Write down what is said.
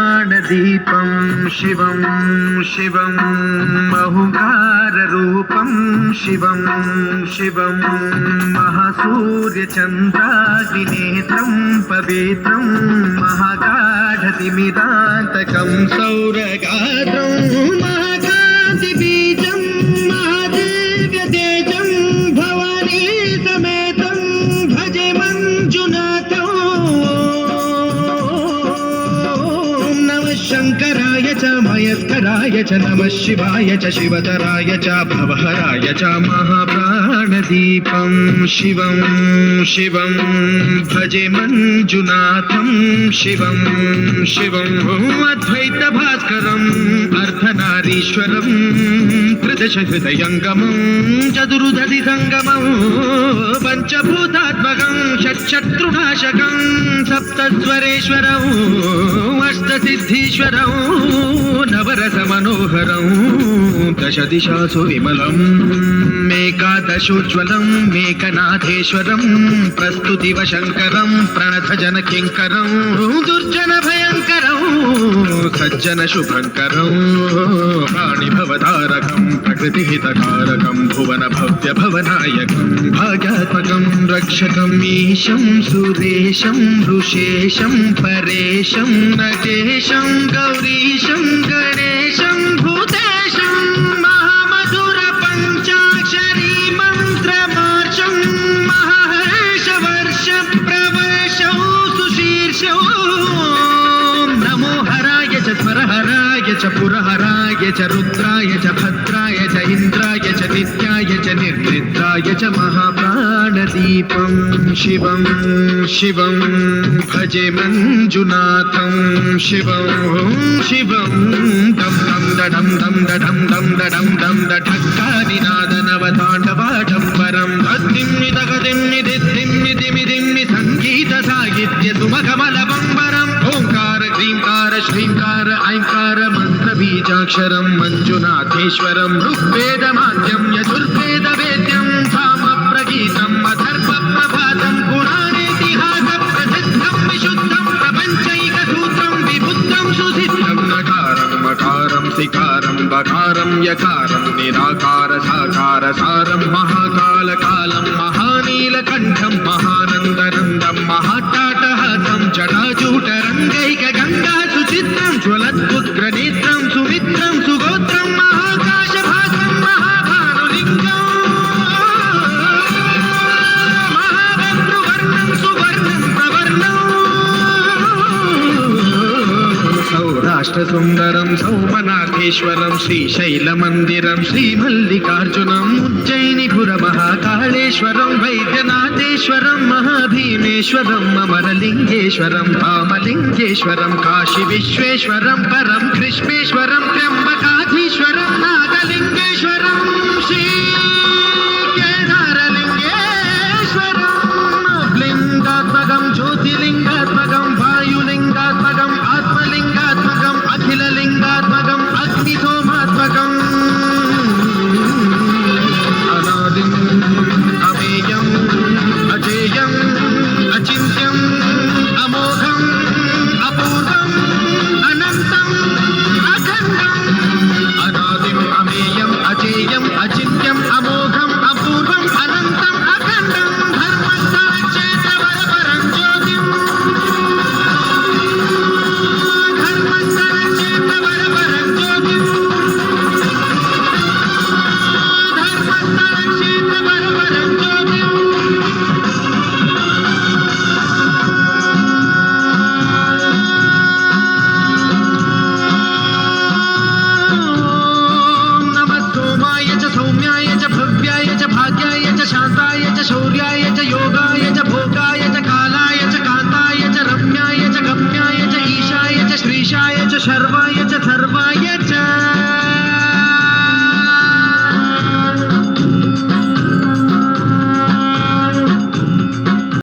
महाप्राणदीपं शिवं शिवं बहुकाररूपं शिवं शिवं महासूर्यचन्द्राग्निनेत्रं पवित्रं महागाढतिमिरान्तकं सौरगात्रं महाकान्तिबीजं महादिव्यतेजं भवानी समेतं भजे मञ्जुनाथं। नमः शङ्कराय च मयस्कराय च नमः शिवाय च शिवतराय च भवहराय च महाप्राणदीपं शिवं शिवं भजे मञ्जुनाथं शिवं शिवं अद्वैतभास्करम् अर्धनारीश्वरं त्रिदशहृदयङ्गमं चतुर्दधिसङ्गमं पञ्चभूतात्मकं षट्शत्रुनाशकं सप्तस्वरेश्वरं अष्टसिद्धीश्वरं नवरसमनोहरं दशदिशासु विमलम् एकादशोज्ज्वलं मेघनाथेश्वरं प्रस्तुतिवशङ्करं प्रणतजनकिङ्करं दुर्जनभयङ्करं सज्जनशुभङ्करं प्राणिभवतारकं प्रकृतिहितकारकं भुवनभव्यभवनायकं भाग्यात्मकं रक्षकम् ईशं सुरेशं ऋषेशं परेशं नटेशं गौरीशं गणेशं भूतेशं महामधुरपञ्चाक्षरी मन्त्रमार्षं महर्षवर्षप्रवर्षौ सुशीर्षौ नमो हराय च स्मरहराय च पुरहराय च रुद्राय च भद्राय च इन्द्राय च नित्याय च निर्निद्राय च महाप्राणदीपं शिवं शिवं भजे मञ्जुनाथं शिवं शिवं दं दं दडं दं दडं दं दडं दं दठक्कानिनादनवताण्डवाडम्बरं तद्दिम्नि तगदिम्नि दिद्दिम्नि दिमिदिम्नि सङ्गीतसाहित्य सुमकमलबम्बरम् ओङ्कार ह्रीङ्कार श्रीङ्कार ऐङ्कार मन्त्रबीजाक्षरं मञ्जुनाथेश्वरं ऋग्वेदमाद्यं यजुर्वेदवेद्यं सामप्रगीतम् अथर्वप्रभातं पुराणेतिहासप्रसिद्धं विशुद्धं प्रपञ्चैकसूत्रं विबुद्धं सुसिद्धं नकारं मकारं सिकारं बकारं यकारं निराकार साकार सारं महाकालकालं महानीलकण्ठं महानन्दनन्दं महाट्टाटहासं जटाजूटरङ्गैकगङ्गा सुचित्रं ज्वलद्उग्रनेत्रं सुमित्रं सुगोत्रं महाकाशभासं महाभानुलिङ्गं महाभद्रुवर्णं सुवर्णं प्रवर्णं सौराष्ट्रसुन्दरं सौमनाथेश्वरं श्रीशैलमन्दिरं श्रीमल्लिकार्जुनम् उज्जयिनिपुरमहाकाळेश्वरं वैद्यनाथेश्वरं महाभीमेश्वरं अमरलिङ्गेश्वरं रामलिङ्गेश्वरं काशीविश्वेश्वरं परं कृष्णेश्वरं त्र्यम्बकाधीश्वरं नागलिङ्गेश्वरं श्रीकेदारलिङ्गेश्वरं लिङ्गात्मकं ज्योतिलिङ्गात्मकं वायुलिङ्गात्मकम् आत्मलिङ्गात्मकम् अखिललिङ्गात्मकम् अग्निसोमात्मकम् अनादिम् अमेयम् अजेयम् अचिन्त्यम् अमोघम् अपूर्वम् अनन्तम् अखण्डम् अनादिम् अमेयम् अजेयम् अचिन्त्यम् अमोघम् अपूर्वम् अनन्तम् अखण्डम् धर्मस्थलक्षेत्रवरपरं ज्योतिम् धर्मस्थलक्षेत्रवरपरं ज्योतिम् धर्मस्थलक्षेत्रवरपरं ज्योतिम् नमः सोमाय च सौम्याय च भव्याय च भाग्याय च शान्ताय च शौर्याय च योगाय च भोगाय च कालाय च कान्ताय च रम्याय च गम्याय च ईशाय च श्रीशाय च शर्वाय च सर्वाय